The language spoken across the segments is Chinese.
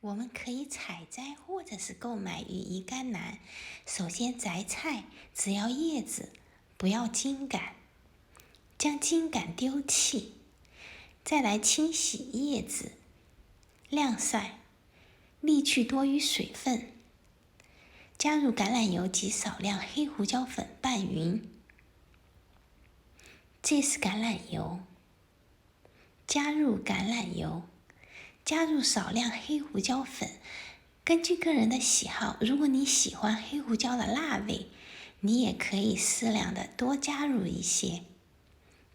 我们可以采摘或者是购买羽衣甘蓝。首先摘菜，只要叶子，不要茎秆，将茎秆丢弃，再来清洗叶子，晾晒，沥去多余水分，加入橄榄油及少量黑胡椒粉拌匀。这是橄榄油，加入橄榄油，加入少量黑胡椒粉。根据个人的喜好，如果你喜欢黑胡椒的辣味，你也可以适量的多加入一些。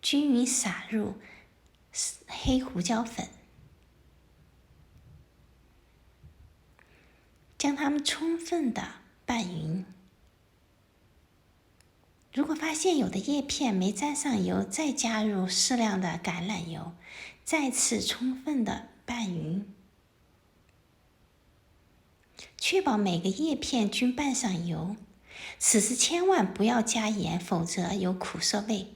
均匀撒入黑胡椒粉，将它们充分的拌匀。如果发现有的叶片没沾上油，再加入适量的橄榄油，再次充分的拌匀。确保每个叶片均拌上油，此时千万不要加盐，否则有苦涩味。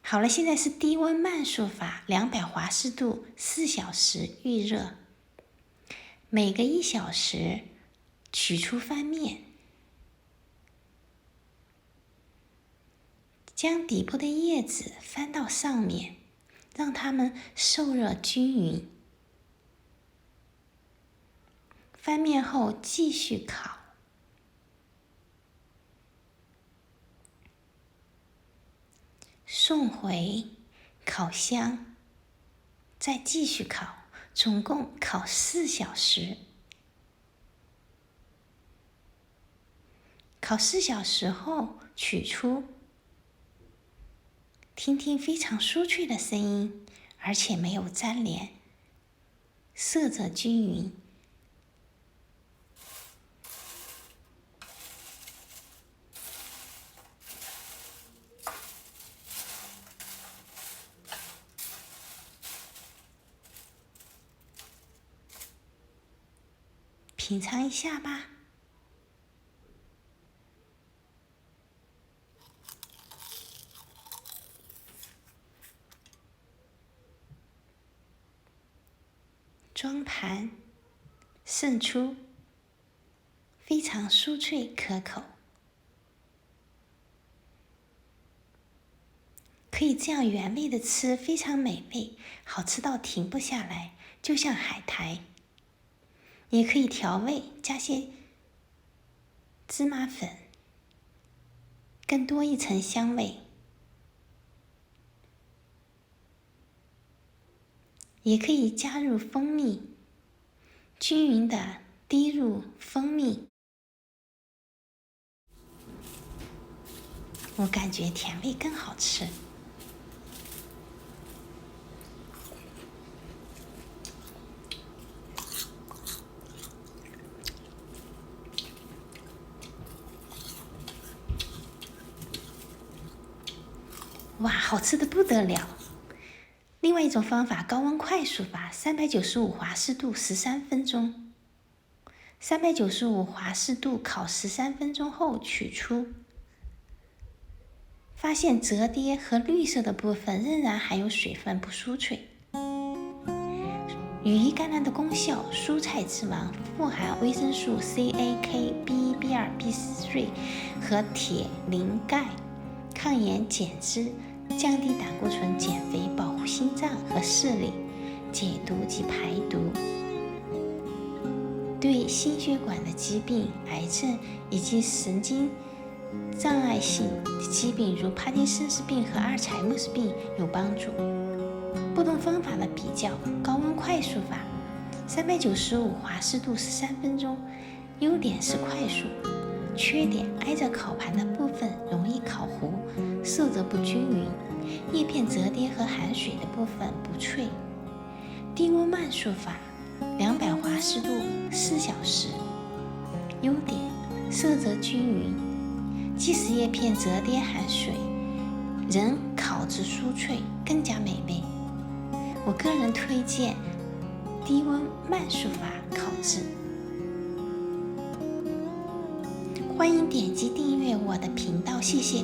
好了，现在是低温慢速法，200华氏度4小时预热，每隔1小时取出翻面，将底部的叶子翻到上面，让它们受热均匀。翻面后继续烤，送回烤箱，再继续烤，总共烤4小时。烤4小时后取出，听听非常酥脆的声音，而且没有粘连，色泽均匀。品尝一下吧。装盘，盛出，非常酥脆可口。可以这样原味的吃，非常美味，好吃到停不下来，就像海苔。也可以调味，加些芝麻粉，更多一层香味。也可以加入蜂蜜，均匀的滴入蜂蜜。我感觉甜味更好吃。哇，好吃的不得了！另外一种方法，高温快速法，395华氏度13分钟。395华氏度烤13分钟后取出，发现折叠和绿色的部分仍然含有水分，不酥脆。羽衣甘蓝的功效，蔬菜之王，富含维生素 C、A、K、B1、B2、B3 和铁、磷、钙，抗炎减脂，降低胆固醇，减肥，保护心脏和视力，解毒及排毒，对心血管的疾病、癌症以及神经障碍性疾病如帕金森氏病和阿尔茨海默氏病有帮助。不同方法的比较，高温快速法395华氏度13分钟，优点是快速，缺点挨着烤盘的部分容易烤糊，色泽不均匀，叶片折叠和含水的部分不脆。低温慢速法200华氏度4小时，优点色泽均匀，即使叶片折叠含水，仍烤至酥脆，更加美味。我个人推荐低温慢速法烤制。欢迎点击订阅我的频道，谢谢。